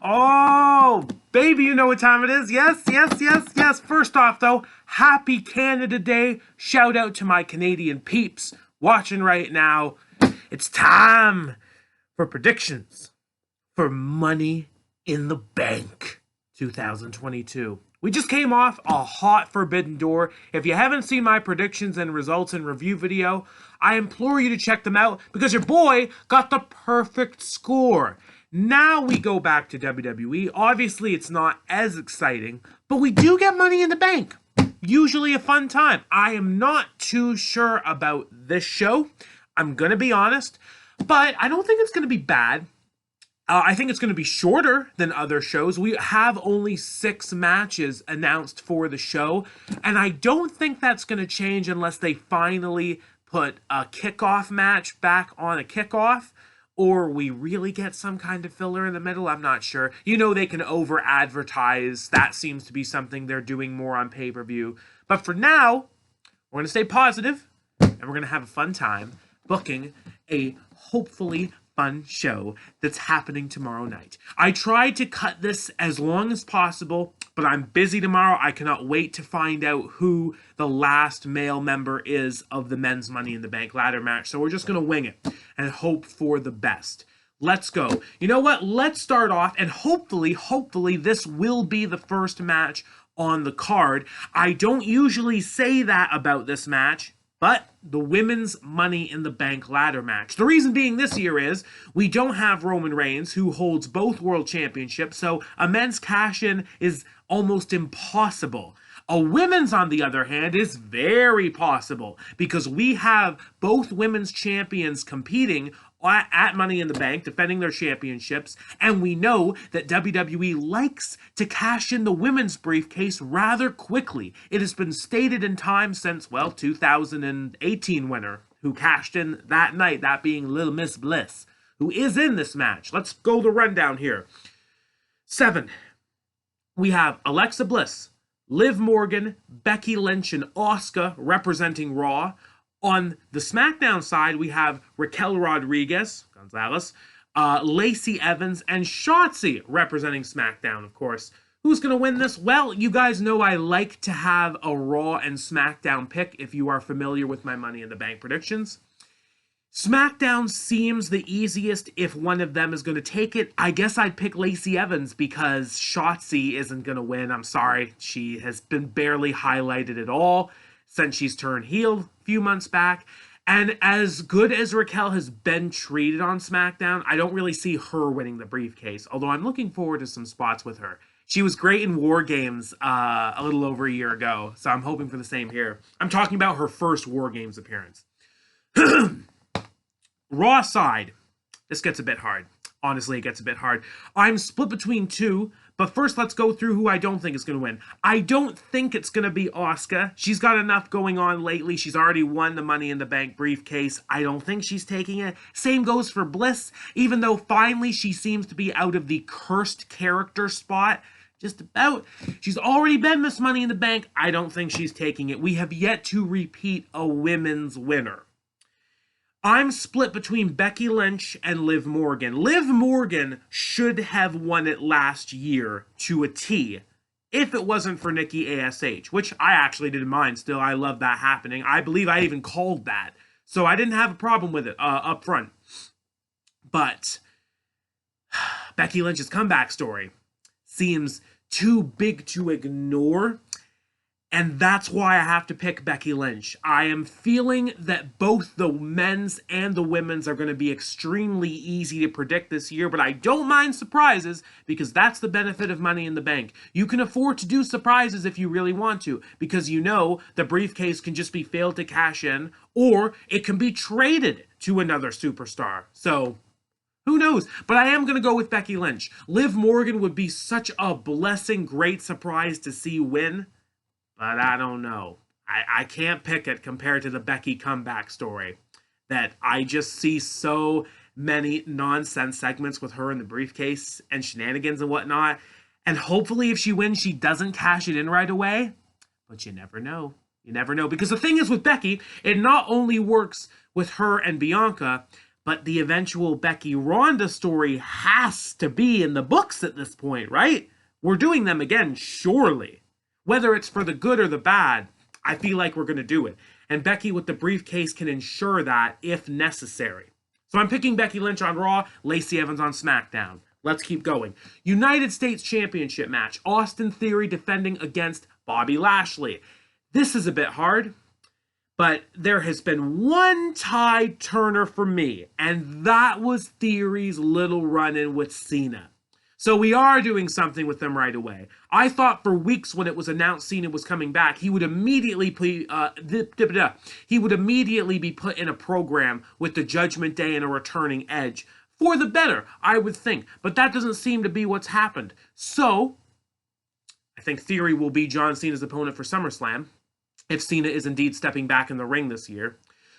Oh, baby, you know what time it is. Yes, yes, yes, yes. First off, though, happy Canada Day. Shout out to my Canadian peeps watching right now. It's time for predictions for Money in the Bank 2022. We just came off a hot Forbidden Door. If you haven't seen my predictions and results and review video, I implore you to check them out because your boy got the perfect score. Now we go back to WWE. Obviously, it's not as exciting, but we do get Money in the Bank. Usually a fun time. I am not too sure about this show. I'm going to be honest, but I don't think it's going to be bad. I think it's going to be shorter than other shows. We have only 6 matches announced for the show, and I don't think that's going to change unless they finally put a kickoff match back on a kickoff, or we really get some kind of filler in the middle. I'm not sure. You know, they can over-advertise. That seems to be something they're doing more on pay-per-view. But for now, we're going to stay positive, and we're going to have a fun time booking a hopefully fun show that's happening tomorrow night. I tried to cut this as long as possible, but I'm busy tomorrow. I cannot wait to find out who the last male member is of the men's Money in the Bank ladder match. So we're just going to wing it and hope for the best. Let's go. You know what? Let's start off, and hopefully this will be the first match on the card. I don't usually say that about this match, but the women's Money in the Bank ladder match. The reason being this year is we don't have Roman Reigns, who holds both world championships, so a men's cash-in is almost impossible. A women's, on the other hand, is very possible because we have both women's champions competing at Money in the Bank, defending their championships, and we know that WWE likes to cash in the women's briefcase rather quickly. It has been stated in time since, well, 2018 winner, who cashed in that night, that being Little Miss Bliss, who is in this match. Let's go the rundown here. 7. We have Alexa Bliss, Liv Morgan, Becky Lynch, and Asuka representing Raw. On the SmackDown side, we have Raquel Rodriguez, Gonzalez, Lacey Evans, and Shotzi representing SmackDown, of course. Who's going to win this? Well, you guys know I like to have a Raw and SmackDown pick if you are familiar with my Money in the Bank predictions. SmackDown seems the easiest if one of them is going to take it. I guess I'd pick Lacey Evans because Shotzi isn't going to win. I'm sorry. She has been barely highlighted at all since she's turned heel a few months back. And as good as Raquel has been treated on SmackDown, I don't really see her winning the briefcase, although I'm looking forward to some spots with her. She was great in War Games a little over a year ago, so I'm hoping for the same here. I'm talking about her first War Games appearance. Raw side, this gets a bit hard. Honestly, it gets a bit hard. I'm split between 2, but first let's go through who I don't think is going to win. I don't think it's going to be Asuka. She's got enough going on lately. She's already won the Money in the Bank briefcase. I don't think she's taking it. Same goes for Bliss, even though finally she seems to be out of the cursed character spot. Just about. She's already been Miss Money in the Bank. I don't think she's taking it. We have yet to repeat a women's winner. I'm split between Becky Lynch and Liv Morgan. Liv Morgan should have won it last year to a T if it wasn't for Nikki ASH, which I actually didn't mind still. I love that happening. I believe I even called that. So I didn't have a problem with it up front. But Becky Lynch's comeback story seems too big to ignore. And that's why I have to pick Becky Lynch. I am feeling that both the men's and the women's are going to be extremely easy to predict this year, but I don't mind surprises because that's the benefit of Money in the Bank. You can afford to do surprises if you really want to, because you know the briefcase can just be failed to cash in, or it can be traded to another superstar. So who knows? But I am going to go with Becky Lynch. Liv Morgan would be such a blessing, great surprise to see win. But I don't know. I can't pick it compared to the Becky comeback story. That I just see so many nonsense segments with her in the briefcase and shenanigans and whatnot. And hopefully if she wins, she doesn't cash it in right away. But you never know. You never know. Because the thing is with Becky, it not only works with her and Bianca, But the eventual Becky Ronda story has to be in the books at this point, right? We're doing them again, surely. Whether it's for the good or the bad, I feel like we're going to do it. And Becky with the briefcase can ensure that if necessary. So I'm picking Becky Lynch on Raw, Lacey Evans on SmackDown. Let's keep going. United States Championship match. Austin Theory defending against Bobby Lashley. This is a bit hard, but there has been one tide turner for me, and that was Theory's little run-in with Cena. So we are doing something with them right away. I thought for weeks when it was announced Cena was coming back, he would immediately be put in a program with the Judgment Day and a returning Edge. For the better, I would think. But that doesn't seem to be what's happened. So, I think Theory will be John Cena's opponent for SummerSlam, if Cena is indeed stepping back in the ring this year.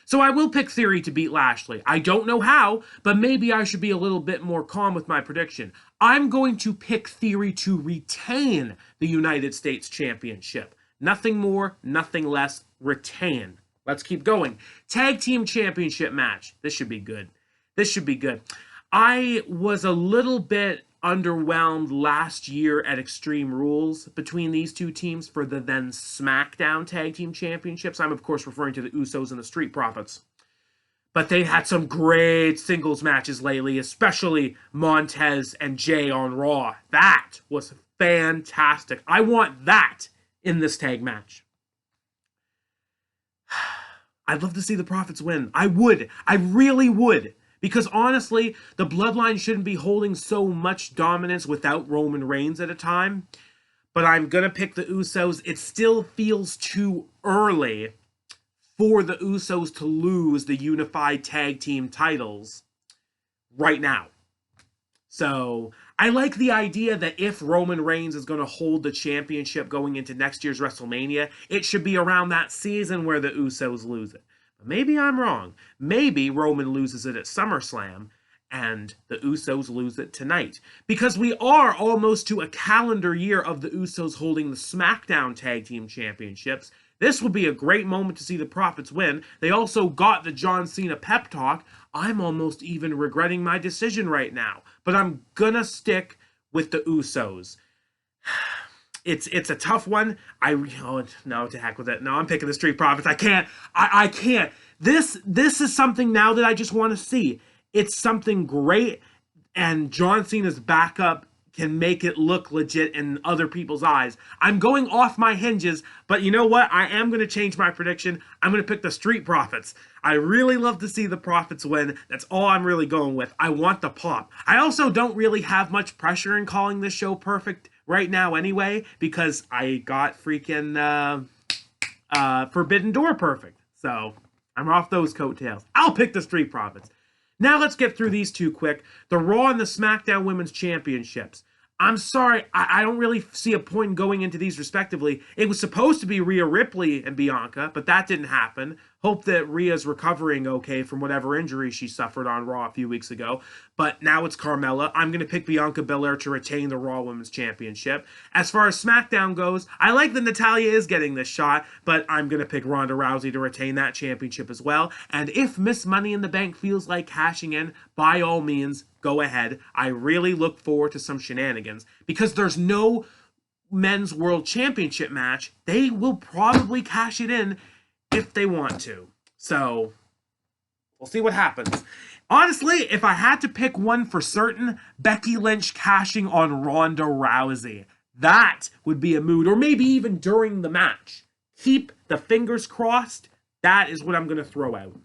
So I will pick Theory to beat Lashley. I don't know how, but maybe I should be a little bit more calm with my prediction. I'm going to pick Theory to retain the United States Championship. Nothing more, nothing less. Retain. Let's keep going. Tag Team Championship match. This should be good. This should be good. I was a little bit underwhelmed last year at Extreme Rules between these two teams for the then SmackDown Tag Team Championships. I'm, of course, referring to the Usos and the Street Profits. But they've had some great singles matches lately, especially Montez and Jay on Raw. That was fantastic. I want that in this tag match. I'd love to see the Profits win. I would. I really would. Because honestly, the Bloodline shouldn't be holding so much dominance without Roman Reigns at a time. But I'm going to pick the Usos. It still feels too early for the Usos to lose the unified tag team titles right now. So I like the idea that if Roman Reigns is going to hold the championship going into next year's WrestleMania, it should be around that season where the Usos lose it. Maybe I'm wrong. Maybe Roman loses it at SummerSlam and the Usos lose it tonight. Because we are almost to a calendar year of the Usos holding the SmackDown Tag Team Championships. This will be a great moment to see the Profits win. They also got the John Cena pep talk. I'm almost even regretting my decision right now. But I'm gonna stick with the Usos. It's a tough one. No, to heck with it. No, I'm picking the Street Profits. I can't. I can't. This is something now that I just want to see. It's something great, and John Cena's backup can make it look legit in other people's eyes. I'm going off my hinges, but you know what? I am going to change my prediction. I'm going to pick the Street Profits. I really love to see the Profits win. That's all I'm really going with. I want the pop. I also don't really have much pressure in calling this show perfect right now anyway, because I got freaking Forbidden Door perfect. So I'm off those coattails. I'll pick the Street Profits. Now let's get through these two quick. The Raw and the SmackDown Women's Championships. I'm sorry, I don't really see a point in going into these respectively. It was supposed to be Rhea Ripley and Bianca, but that didn't happen. Hope that Rhea's recovering okay from whatever injury she suffered on Raw a few weeks ago. But now it's Carmella. I'm going to pick Bianca Belair to retain the Raw Women's Championship. As far as SmackDown goes, I like that Natalya is getting this shot, but I'm going to pick Ronda Rousey to retain that championship as well. And if Miss Money in the Bank feels like cashing in, by all means, go ahead. I really look forward to some shenanigans. Because there's no men's world championship match, they will probably cash it in if they want to. So, we'll see what happens. Honestly, if I had to pick one for certain, Becky Lynch cashing on Ronda Rousey. That would be a mood, or maybe even during the match. Keep the fingers crossed. That is what I'm going to throw out.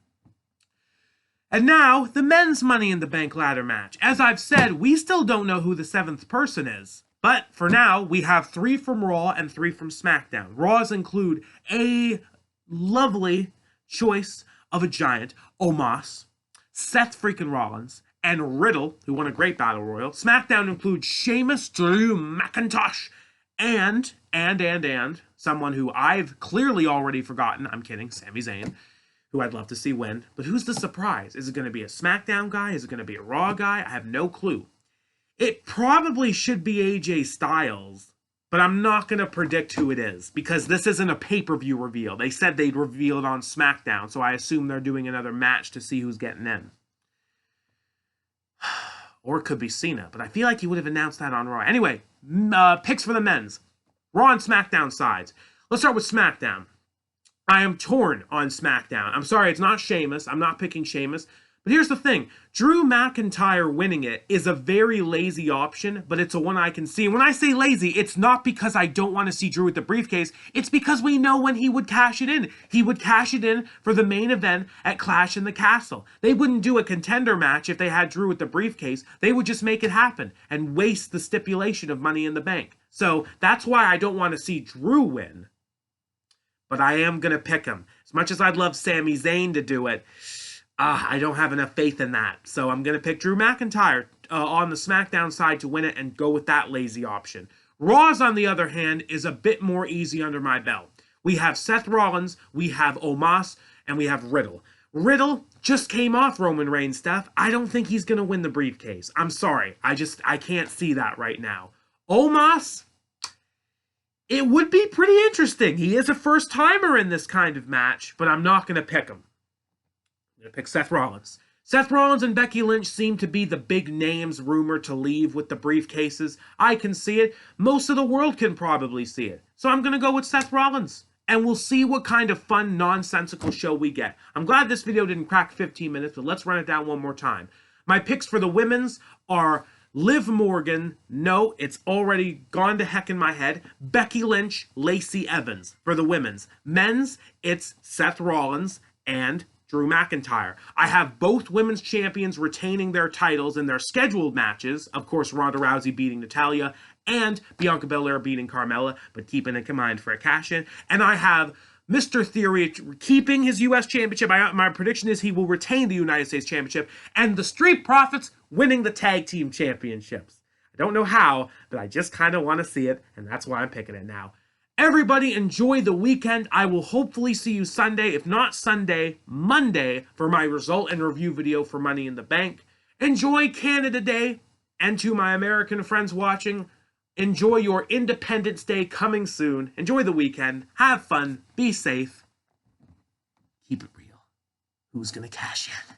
And now, the men's Money in the Bank ladder match. As I've said, we still don't know who the seventh person is. But for now, we have 3 from Raw and 3 from SmackDown. Raws include a lovely choice of a giant, Omos, Seth freaking Rollins, and Riddle, who won a great battle royal. SmackDown includes Sheamus, Drew McIntosh, and someone who I've clearly already forgotten. I'm kidding, Sami Zayn, who I'd love to see win. But who's the surprise? Is it going to be a SmackDown guy? Is it going to be a Raw guy? I have no clue. It probably should be AJ Styles, but I'm not going to predict who it is because this isn't a pay-per-view reveal. They said they'd reveal it on SmackDown, so I assume they're doing another match to see who's getting in. Or it could be Cena, but I feel like he would have announced that on Raw. Anyway, picks for the men's. Raw and SmackDown sides. Let's start with SmackDown. I am torn on SmackDown. I'm sorry, it's not Sheamus. I'm not picking Sheamus. But here's the thing. Drew McIntyre winning it is a very lazy option, but it's a one I can see. And when I say lazy, it's not because I don't want to see Drew with the briefcase. It's because we know when he would cash it in. He would cash it in for the main event at Clash in the Castle. They wouldn't do a contender match if they had Drew with the briefcase. They would just make it happen and waste the stipulation of Money in the Bank. So that's why I don't want to see Drew win. But I am going to pick him. As much as I'd love Sami Zayn to do it, I don't have enough faith in that. So I'm going to pick Drew McIntyre on the SmackDown side to win it and go with that lazy option. Raw's, on the other hand, is a bit more easy under my belt. We have Seth Rollins, we have Omos, and we have Riddle. Riddle just came off Roman Reigns stuff. I don't think he's going to win the briefcase. I'm sorry. I can't see that right now. Omos, it would be pretty interesting. He is a first-timer in this kind of match, but I'm not going to pick him. I'm going to pick Seth Rollins. Seth Rollins and Becky Lynch seem to be the big names rumored to leave with the briefcases. I can see it. Most of the world can probably see it. So I'm going to go with Seth Rollins. And we'll see what kind of fun, nonsensical show we get. I'm glad this video didn't crack 15 minutes, but let's run it down one more time. My picks for the women's are Liv Morgan. No, it's already gone to heck in my head. Becky Lynch, Lacey Evans for the women's. Men's, it's Seth Rollins and Drew McIntyre. I have both women's champions retaining their titles in their scheduled matches. Of course, Ronda Rousey beating Natalya and Bianca Belair beating Carmella, but keeping it in mind for a cash-in. And I have Mr. Theory keeping his U.S. Championship. My prediction is he will retain the United States Championship, and the Street Profits winning the Tag Team Championships. I don't know how, but I just kind of want to see it, and that's why I'm picking it now. Everybody enjoy the weekend. I will hopefully see you Sunday, if not Sunday, Monday, for my result and review video for Money in the Bank. Enjoy Canada Day, and to my American friends watching, enjoy your Independence Day coming soon. Enjoy the weekend. Have fun. Be safe. Keep it real. Who's gonna cash in?